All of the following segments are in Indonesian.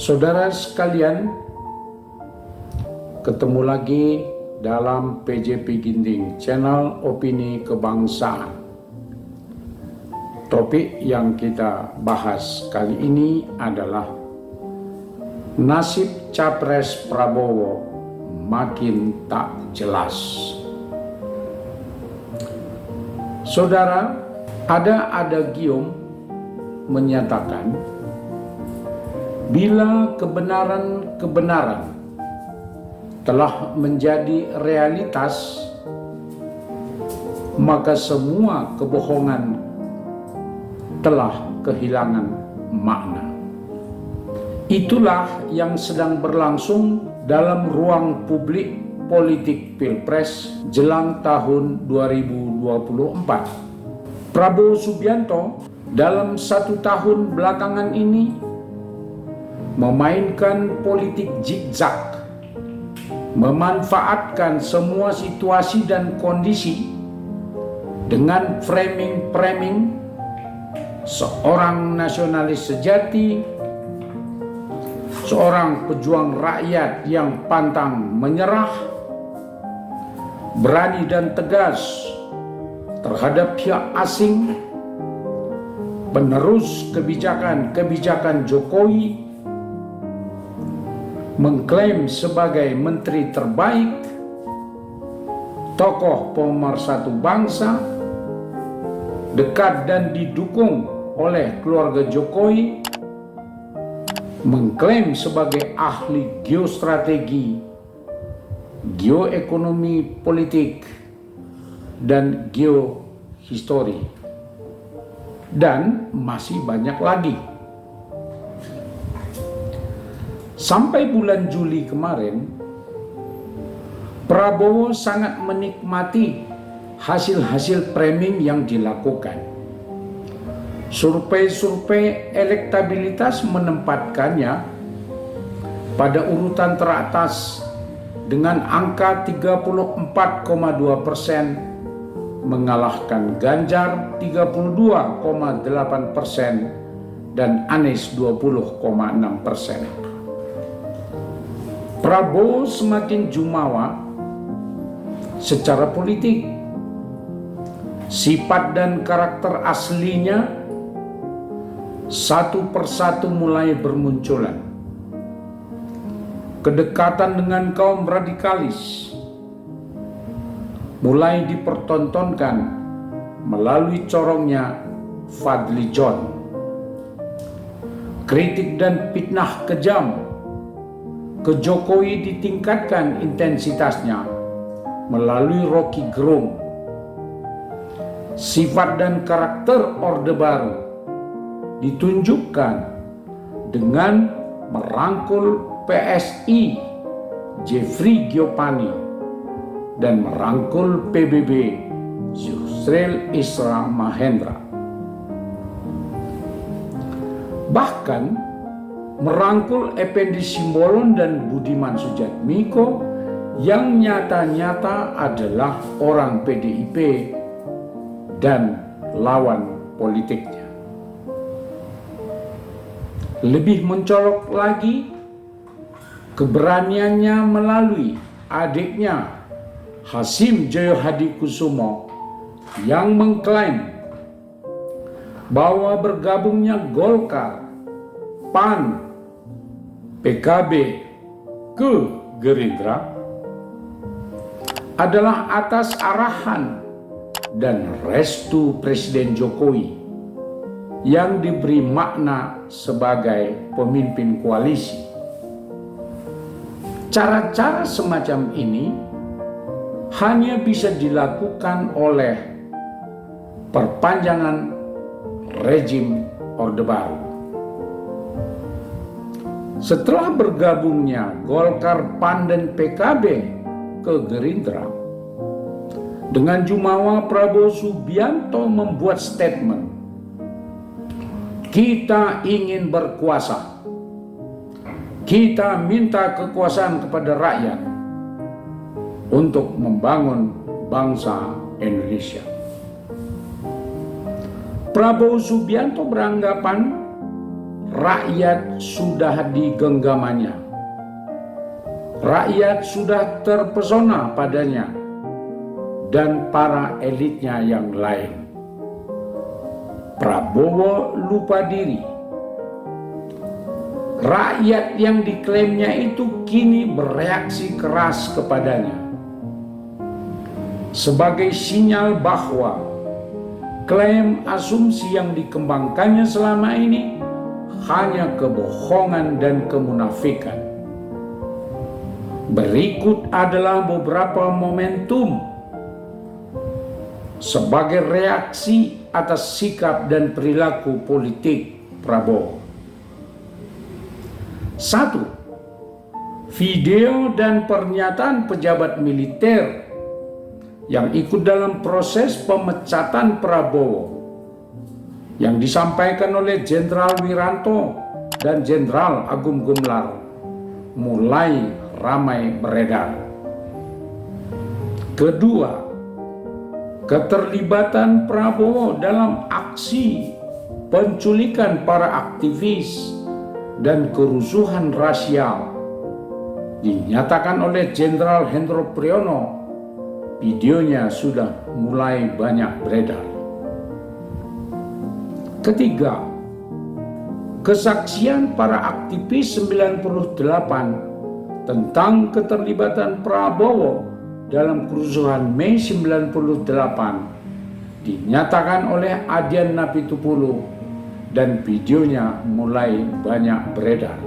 Saudara sekalian, ketemu lagi dalam PJP Ginting, channel opini kebangsaan. Topik yang kita bahas kali ini adalah nasib Capres Prabowo makin tak jelas. Saudara, ada adagium menyatakan bila kebenaran telah menjadi realitas, maka semua kebohongan telah kehilangan makna. Itulah yang sedang berlangsung dalam ruang publik politik Pilpres jelang tahun 2024. Prabowo Subianto dalam 1 tahun belakangan ini memainkan politik zigzag, memanfaatkan semua situasi dan kondisi dengan framing seorang nasionalis sejati, seorang pejuang rakyat yang pantang menyerah, berani dan tegas terhadap pihak asing, penerus kebijakan Jokowi, mengklaim sebagai menteri terbaik, tokoh pemersatu bangsa, dekat dan didukung oleh keluarga Jokowi, mengklaim sebagai ahli geostrategi, geoekonomi politik, dan geohistori, dan masih banyak lagi. Sampai bulan Juli kemarin, Prabowo sangat menikmati hasil-hasil framing yang dilakukan. Survei elektabilitas menempatkannya pada urutan teratas dengan angka 34,2%, mengalahkan Ganjar 32,8% dan Anies 20,6%. Prabowo semakin jumawa secara politik. Sifat dan karakter aslinya satu persatu mulai bermunculan. Kedekatan dengan kaum radikalis mulai dipertontonkan melalui corongnya Fadly John. Kritik dan fitnah kejam ke Jokowi ditingkatkan intensitasnya melalui Rocky Gerung. Sifat dan karakter Orde Baru ditunjukkan dengan merangkul PSI Jeffrey Giopani dan merangkul PBB Yusril Isra Mahendra. Bahkan merangkul Effendi Simbolon dan Budiman Sujatmiko yang nyata-nyata adalah orang PDIP dan lawan politiknya. Lebih mencolok lagi, keberaniannya melalui adiknya Hasim Joyo Hadikusumo yang mengklaim bahwa bergabungnya Golkar, PAN, PKB ke Gerindra adalah atas arahan dan restu Presiden Jokowi yang diberi makna sebagai pemimpin koalisi. Cara-cara semacam ini hanya bisa dilakukan oleh perpanjangan rezim Orde Baru. Setelah bergabungnya Golkar, PAN, dan PKB ke Gerindra, dengan jumawa Prabowo Subianto membuat statement, "Kita ingin berkuasa. Kita minta kekuasaan kepada rakyat untuk membangun bangsa Indonesia." Prabowo Subianto beranggapan rakyat sudah digenggamannya. Rakyat sudah terpesona padanya dan para elitnya yang lain. Prabowo lupa diri. Rakyat yang diklaimnya itu kini bereaksi keras kepadanya sebagai sinyal bahwa klaim asumsi yang dikembangkannya selama ini hanya kebohongan dan kemunafikan. Berikut adalah beberapa momentum sebagai reaksi atas sikap dan perilaku politik Prabowo. 1. Video dan pernyataan pejabat militer yang ikut dalam proses pemecatan Prabowo yang disampaikan oleh Jenderal Wiranto dan Jenderal Agung Gumelar mulai ramai beredar. Kedua, keterlibatan Prabowo dalam aksi penculikan para aktivis dan kerusuhan rasial dinyatakan oleh Jenderal Hendro Priyono. Videonya sudah mulai banyak beredar. Ketiga, kesaksian para aktivis 98 tentang keterlibatan Prabowo dalam kerusuhan Mei 98 dinyatakan oleh Adian Napitupulu dan videonya mulai banyak beredar.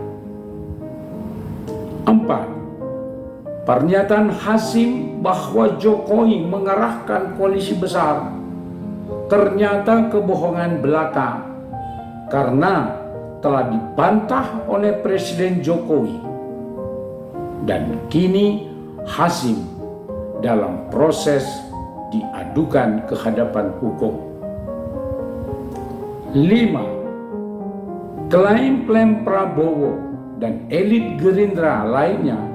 4. Pernyataan Hasim bahwa Jokowi mengarahkan koalisi besar ternyata kebohongan belaka karena telah dibantah oleh Presiden Jokowi dan kini Hasim dalam proses diadukan ke hadapan hukum. 5. Klaim-klaim Prabowo dan elit Gerindra lainnya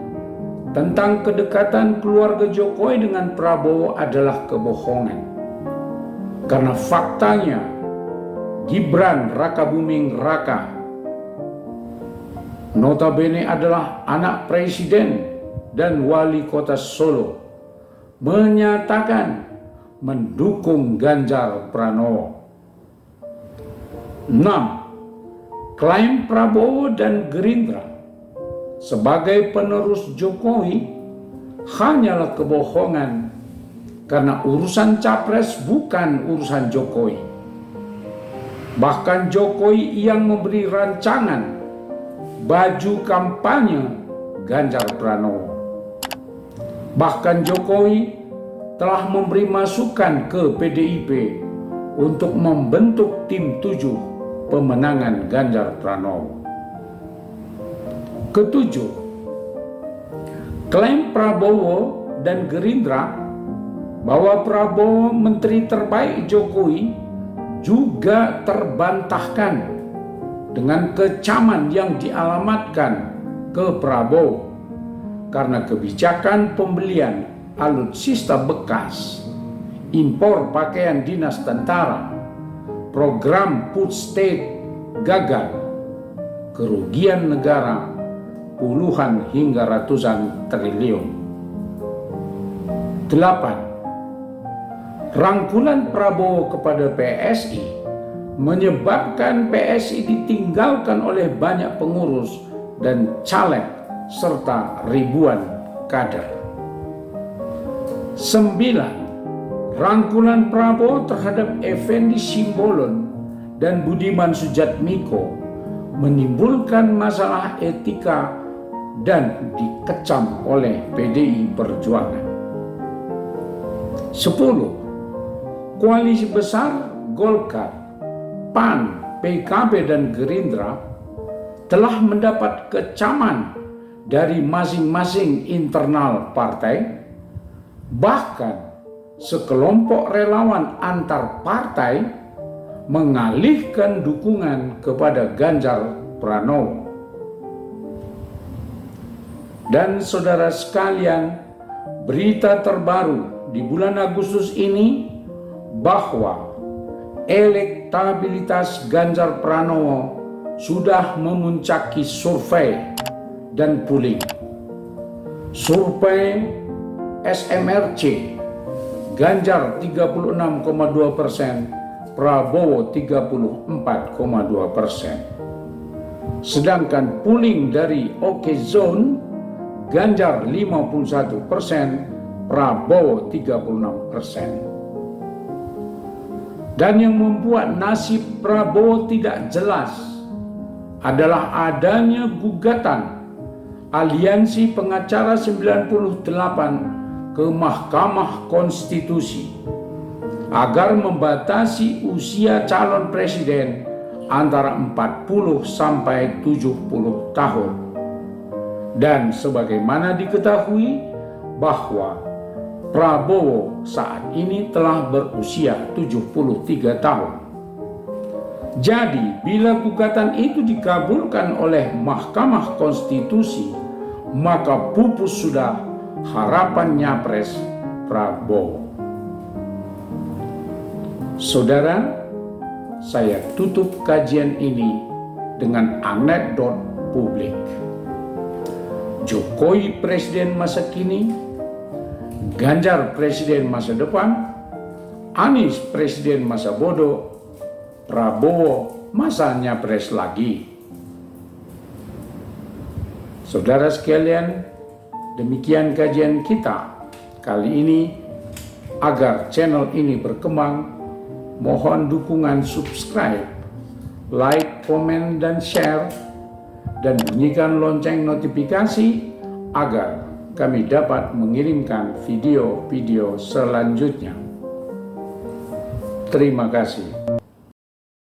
tentang kedekatan keluarga Jokowi dengan Prabowo adalah kebohongan. Karena faktanya Gibran Rakabuming Raka notabene adalah anak presiden dan wali kota Solo menyatakan mendukung Ganjar Pranowo. 6. Klaim Prabowo dan Gerindra sebagai penerus Jokowi hanyalah kebohongan karena urusan capres bukan urusan Jokowi. Bahkan Jokowi yang memberi rancangan baju kampanye Ganjar Pranowo. Bahkan Jokowi telah memberi masukan ke PDIP untuk membentuk tim 7 pemenangan Ganjar Pranowo. Ketujuh, klaim Prabowo dan Gerindra bahwa Prabowo menteri terbaik Jokowi juga terbantahkan dengan kecaman yang dialamatkan ke Prabowo karena kebijakan pembelian alutsista bekas, impor pakaian dinas tentara, program food state gagal, kerugian negara puluhan hingga ratusan triliun. 8. Rangkulan Prabowo kepada PSI menyebabkan PSI ditinggalkan oleh banyak pengurus dan caleg serta ribuan kader. 9. Rangkulan Prabowo terhadap Effendi Simbolon dan Budiman Sujatmiko menimbulkan masalah etika dan dikecam oleh PDI Perjuangan. 10. Koalisi besar Golkar, PAN, PKB dan Gerindra telah mendapat kecaman dari masing-masing internal partai, bahkan sekelompok relawan antar partai mengalihkan dukungan kepada Ganjar Pranowo. Dan saudara sekalian, berita terbaru di bulan Agustus ini bahwa elektabilitas Ganjar Pranowo sudah memuncaki survei dan polling. Survei SMRC, Ganjar 36,2%, Prabowo 34,2%. Sedangkan polling dari Okezone, Ganjar 51%, Prabowo 36%. Dan yang membuat nasib Prabowo tidak jelas adalah adanya gugatan Aliansi Pengacara 98 ke Mahkamah Konstitusi agar membatasi usia calon presiden antara 40 sampai 70 tahun. Dan sebagaimana diketahui bahwa Prabowo saat ini telah berusia 73 tahun. Jadi, bila gugatan itu dikabulkan oleh Mahkamah Konstitusi, maka pupus sudah harapan Nyapres Prabowo. Saudara, saya tutup kajian ini dengan anekdot publik. Jokowi presiden masa kini, Ganjar presiden masa depan, Anies presiden masa bodoh, Prabowo masa Nyapres lagi. Saudara sekalian, demikian kajian kita kali ini. Agar channel ini berkembang, mohon dukungan subscribe, like, komen, dan share, dan bunyikan lonceng notifikasi agar kami dapat mengirimkan video-video selanjutnya. Terima kasih.